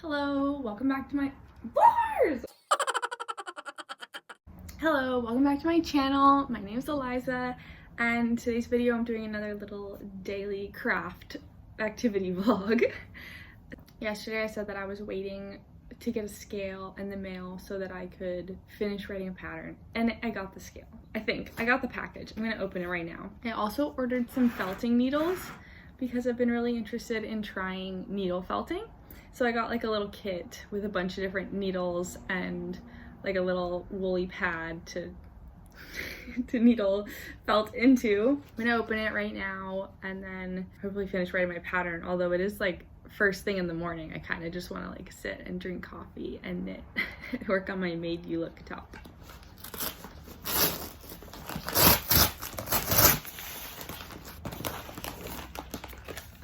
Hello, welcome back to my bars. Hello, welcome back to my channel. My name is Eliza, and today's video I'm doing another little daily craft activity vlog. Yesterday I said that I was waiting to get a scale in the mail so that I could finish writing a pattern, and I got the scale. I think I got the package. I'm gonna open it right now. I also ordered some felting needles because I've been really interested in trying needle felting. So I got like a little kit with a bunch of different needles and like a little woolly pad to needle felt into. I'm gonna open it right now and then hopefully finish writing my pattern. Although it is like first thing in the morning, I kind of just want to like sit and drink coffee and knit, work on my Maid You Look top.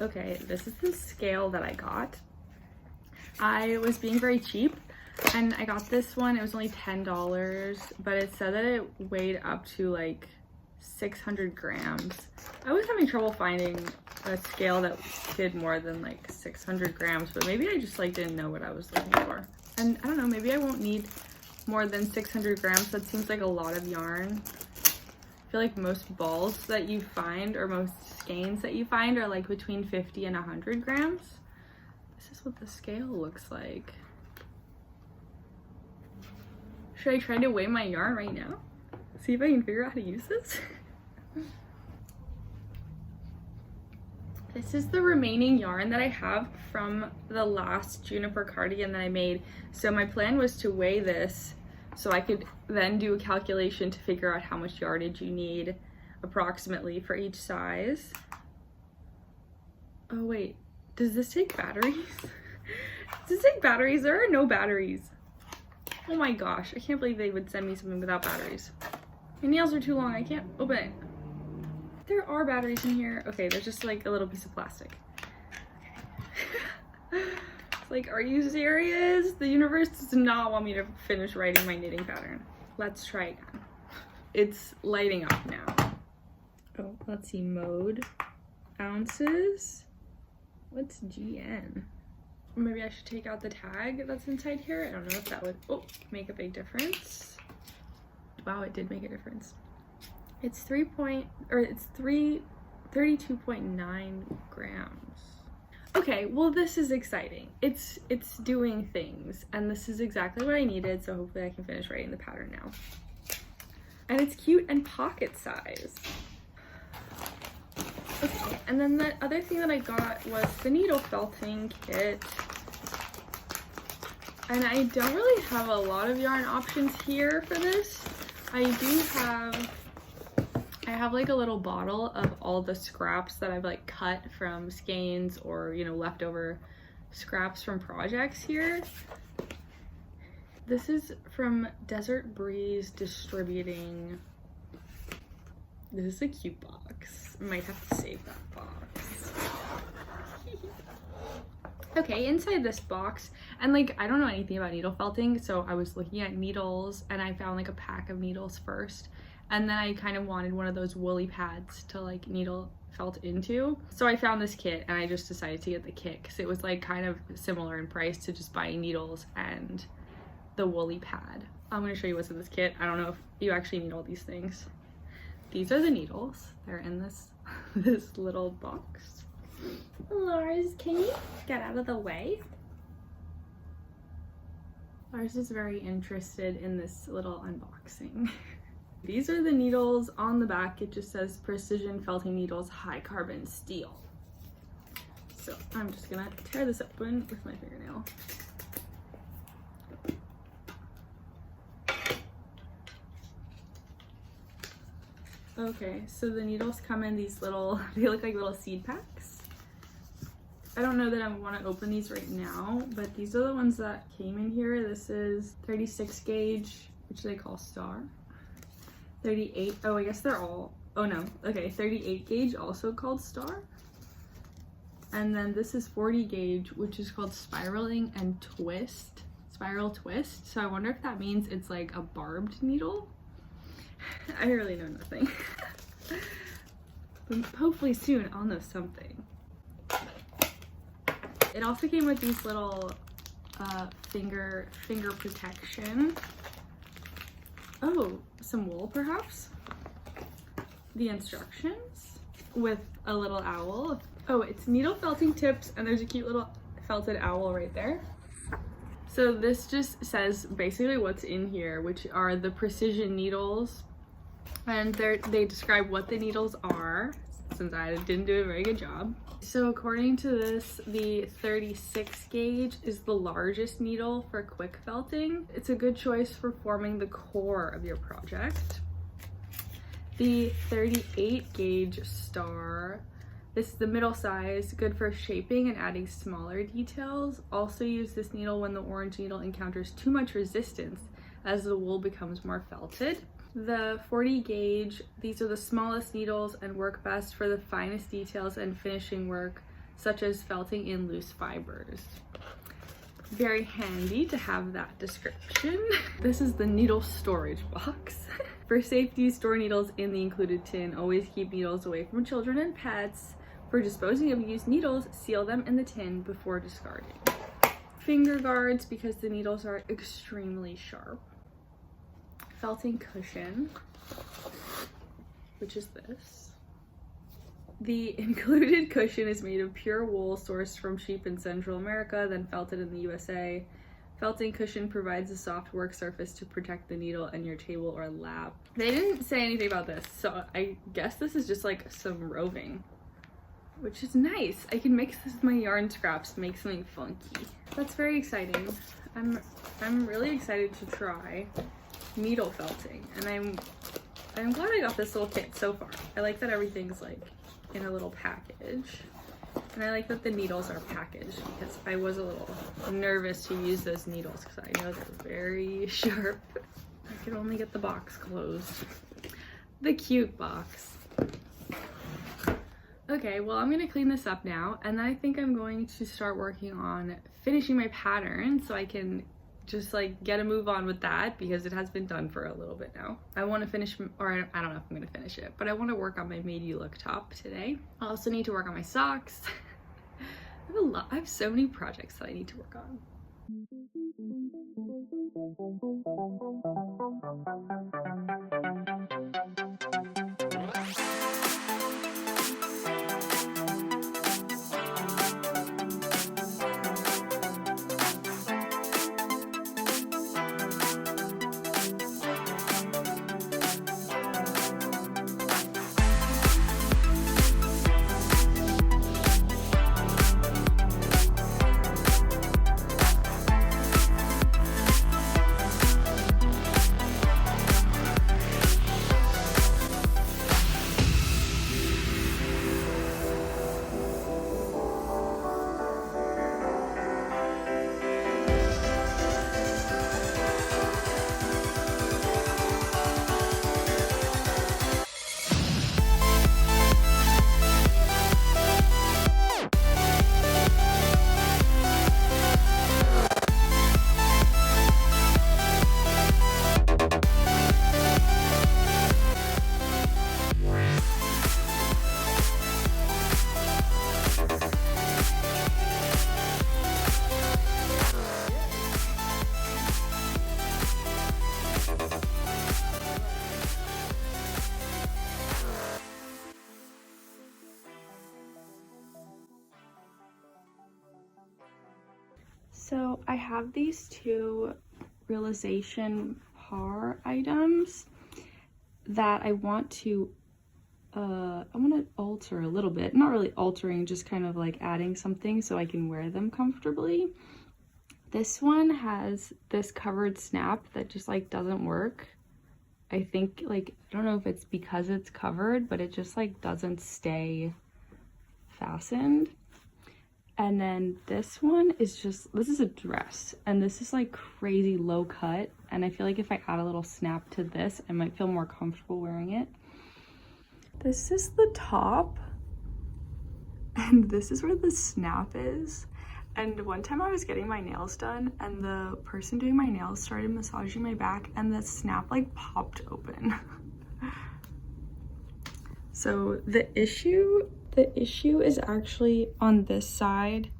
Okay, this is the scale that I got. I was being very cheap and I got this one. It was only $10, but it said that it weighed up to like 600 grams. I was having trouble finding a scale that did more than like 600 grams, but maybe I just like didn't know what I was looking for. And I don't know, maybe I won't need more than 600 grams. That seems like a lot of yarn. I feel like most balls that you find or most skeins that you find are like between 50 and 100 grams. This is what the scale looks like. Should I try to weigh my yarn right now? See if I can figure out how to use this? This is the remaining yarn that I have from the last juniper cardigan that I made. So my plan was to weigh this so I could then do a calculation to figure out how much yardage you need approximately for each size. Oh wait, does this take batteries? Does this take batteries? There are no batteries. Oh my gosh, I can't believe they would send me something without batteries. My nails are too long, I can't open it. There are batteries in here. Okay, there's just like a little piece of plastic. Okay. It's like, are you serious? The universe does not want me to finish writing my knitting pattern. Let's try again. It's lighting up now. Oh, let's see, mode, ounces. What's GN? Maybe I should take out the tag that's inside here. I don't know if that would make a big difference. Wow, it did make a difference. It's 32.9 grams. Okay, well this is exciting. It's doing things, and this is exactly what I needed, so hopefully I can finish writing the pattern now. And it's cute and pocket size. Okay, and then the other thing that I got was the needle felting kit. And I don't really have a lot of yarn options here for this. I have like a little bottle of all the scraps that I've like cut from skeins or, you know, leftover scraps from projects here. This is from Desert Breeze Distributing. This is a cute box. I might have to save that box. Okay, inside this box, and like I don't know anything about needle felting, so I was looking at needles and I found like a pack of needles first, and then I kind of wanted one of those woolly pads to like needle felt into. So I found this kit and I just decided to get the kit because it was like kind of similar in price to just buying needles and the woolly pad. I'm gonna show you what's in this kit. I don't know if you actually need all these things. These are the needles. They're in this little box. Lars, can you get out of the way? Lars is very interested in this little unboxing. These are the needles. On the back it just says Precision Felting Needles High Carbon Steel. So I'm just gonna tear this open with my fingernail. Okay, so the needles come in these little, they look like little seed packs. I don't know that I want to open these right now, but these are the ones that came in here. This is 36 gauge, which they call Star. 38, oh, I guess they're all, oh no, okay, 38 gauge, also called Star. And then this is 40 gauge, which is called Spiraling and Twist, Spiral Twist. So I wonder if that means it's like a barbed needle. I really know nothing. But hopefully soon I'll know something. It also came with these little finger protection. Oh, some wool perhaps. The instructions with a little owl. Oh, it's needle felting tips, and there's a cute little felted owl right there. So this just says basically what's in here, which are the precision needles, and they describe what the needles are, since I didn't do a very good job. So according to this, the 36 gauge is the largest needle for quick felting. It's a good choice for forming the core of your project. The 38 gauge star, this is the middle size, good for shaping and adding smaller details. Also use this needle when the orange needle encounters too much resistance as the wool becomes more felted. The 40 gauge, these are the smallest needles and work best for the finest details and finishing work, such as felting in loose fibers. Very handy to have that description. This is the needle storage box. For safety, store needles in the included tin. Always keep needles away from children and pets. For disposing of used needles, seal them in the tin before discarding. Finger guards, because the needles are extremely sharp. Felting cushion, which is this. The included cushion is made of pure wool sourced from sheep in Central America, then felted in the USA. Felting cushion provides a soft work surface to protect the needle and your table or lap. They didn't say anything about this, so I guess this is just like some roving, which is nice. I can mix this with my yarn scraps to make something funky. That's very exciting. I'm really excited to try needle felting, and I'm glad I got this little kit so far. I like that everything's like in a little package, and I like that the needles are packaged, because I was a little nervous to use those needles because I know they're very sharp. I could only get the box closed. The cute box. Okay, well, I'm gonna clean this up now, and then I think I'm going to start working on finishing my pattern so I can just like get a move on with that, because it has been done for a little bit now. I want to finish, or I don't know if I'm going to finish it, but I want to work on my Maid You Look top today. I also need to work on my socks. I have so many projects that I need to work on. So I have these two realization par items that I want to alter a little bit. Not really altering, just kind of like adding something so I can wear them comfortably. This one has this covered snap that just like doesn't work. I think, like, I don't know if it's because it's covered, but it just like doesn't stay fastened. And then this one is just, this is a dress, and this is like crazy low cut, and I feel like if I add a little snap to this, I might feel more comfortable wearing it. This is the top, and this is where the snap is. And one time I was getting my nails done, and the person doing my nails started massaging my back, and the snap like popped open. So the issue is actually on this side.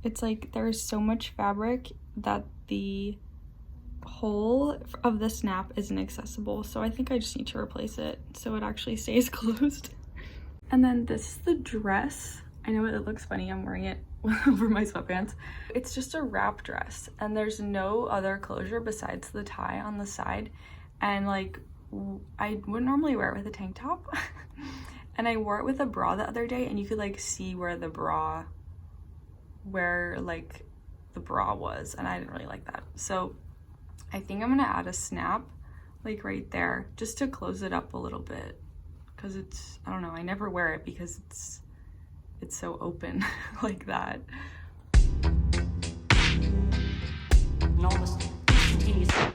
It's like there's so much fabric that the hole of the snap isn't accessible, so I think I just need to replace it so it actually stays closed. And then this is the dress. I know it looks funny, I'm wearing it over my sweatpants. It's just a wrap dress and there's no other closure besides the tie on the side, and like I wouldn't normally wear it with a tank top and I wore it with a bra the other day and you could like see where the bra was, and I didn't really like that. So I think I'm gonna add a snap like right there just to close it up a little bit, because it's, I don't know, I never wear it because it's so open like that. Almost instantaneously.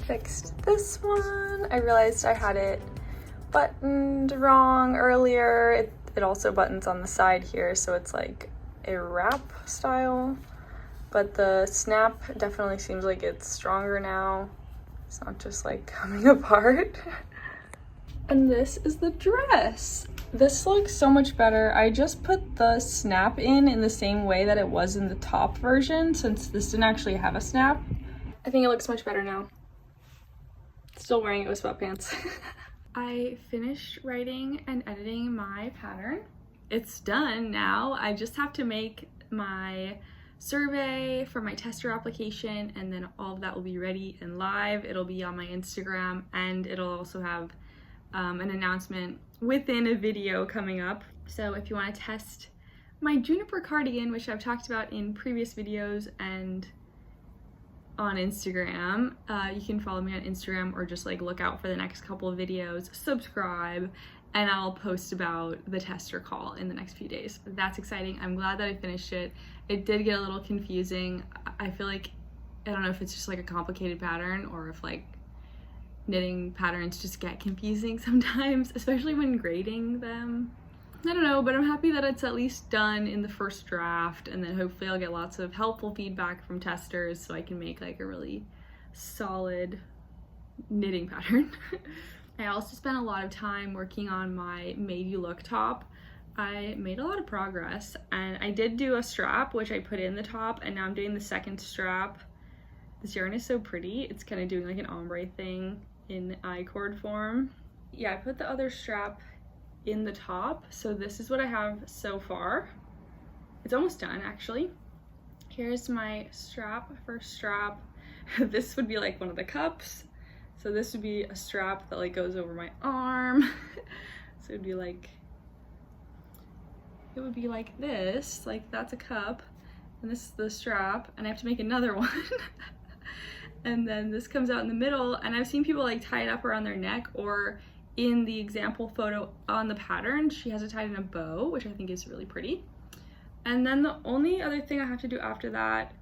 Fixed this one. I realized I had it buttoned wrong earlier. It also buttons on the side here, so it's like a wrap style, but the snap definitely seems like it's stronger now. It's not just like coming apart. And this is the dress. This looks so much better. I just put the snap in the same way that it was in the top version, since this didn't actually have a snap. I think it looks much better now. Still wearing it with sweatpants. I finished writing and editing my pattern. It's done now. I just have to make my survey for my tester application, and then all of that will be ready and live. It'll be on my Instagram, and it'll also have an announcement within a video coming up. So if you want to test my juniper cardigan, which I've talked about in previous videos and on Instagram, you can follow me on Instagram or just like look out for the next couple of videos, subscribe, and I'll post about the tester call in the next few days. That's exciting. I'm glad that I finished it. It did get a little confusing. I feel like, I don't know if it's just like a complicated pattern or if like knitting patterns just get confusing sometimes, especially when grading them. I don't know, but I'm happy that it's at least done in the first draft, and then hopefully I'll get lots of helpful feedback from testers so I can make like a really solid knitting pattern. I also spent a lot of time working on my Made You Look top. I made a lot of progress, and I did do a strap, which I put in the top, and now I'm doing the second strap. This yarn is so pretty. It's kind of doing like an ombre thing in I-cord form. Yeah, I put the other strap in the top, so this is what I have so far. It's almost done actually. Here's my strap, first strap. This would be like one of the cups, so this would be a strap that like goes over my arm. So it'd be like, it would be like this, like that's a cup, and this is the strap, and I have to make another one. And then this comes out in the middle, and I've seen people like tie it up around their neck, or in the example photo on the pattern, she has it tied in a bow, which I think is really pretty. And then the only other thing I have to do after that,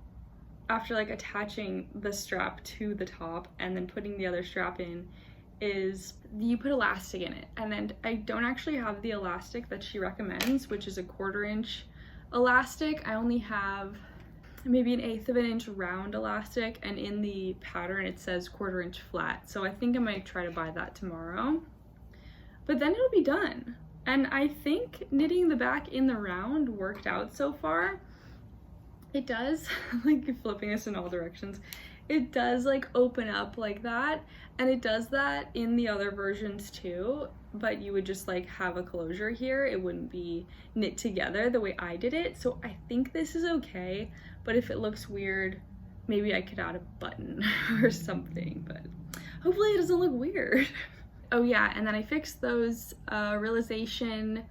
after like attaching the strap to the top and then putting the other strap in, is you put elastic in it. And then I don't actually have the elastic that she recommends, which is a 1/4 inch elastic. I only have maybe 1/8 of an inch round elastic, and in the pattern it says 1/4 inch flat. So I think I might try to buy that tomorrow. But then it'll be done. And I think knitting the back in the round worked out so far. It does, like flipping this in all directions, it does like open up like that, and it does that in the other versions too, but you would just like have a closure here. It wouldn't be knit together the way I did it. So I think this is okay, but if it looks weird, maybe I could add a button or something, but hopefully it doesn't look weird. Oh yeah, and then I fixed those realization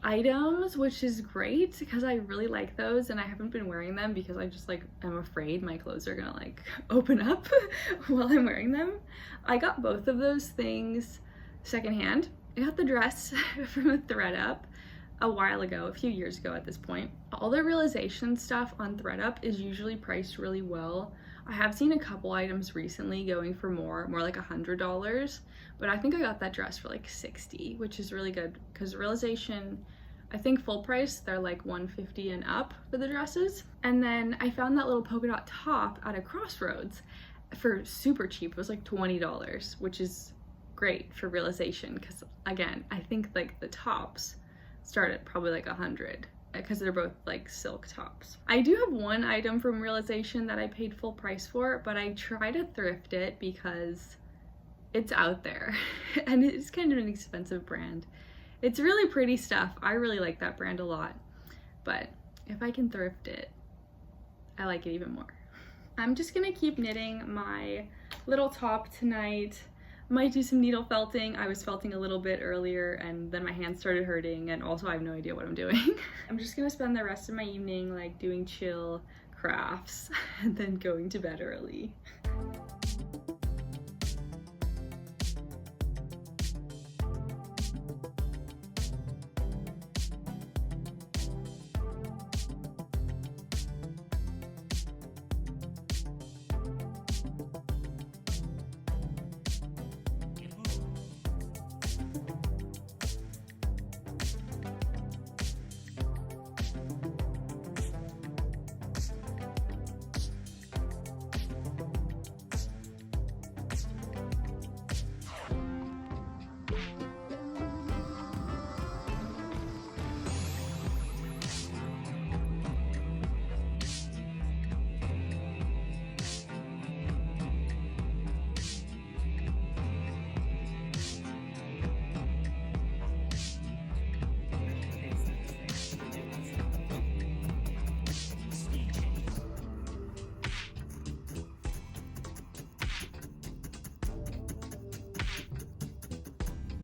items, which is great because I really like those, and I haven't been wearing them because I just like, I'm afraid my clothes are gonna like open up while I'm wearing them. I got both of those things secondhand. I got the dress from a ThreadUp a while ago, a few years ago at this point. All the realization stuff on ThreadUp is usually priced really well. I have seen a couple items recently going for more like $100, but I think I got that dress for like 60, which is really good because Realization, I think full price, they're like $150 and up for the dresses. And then I found that little polka dot top at a Crossroads for super cheap. It was like $20, which is great for Realization because again, I think like the tops start at probably like 100 because they're both like silk tops. I do have one item from Realization that I paid full price for, but I try to thrift it because it's out there and it's kind of an expensive brand. It's really pretty stuff. I really like that brand a lot, but if I can thrift it, I like it even more. I'm just gonna keep knitting my little top tonight. Might do some needle felting. I was felting a little bit earlier and then my hands started hurting, and also I have no idea what I'm doing. I'm just gonna spend the rest of my evening like doing chill crafts and then going to bed early.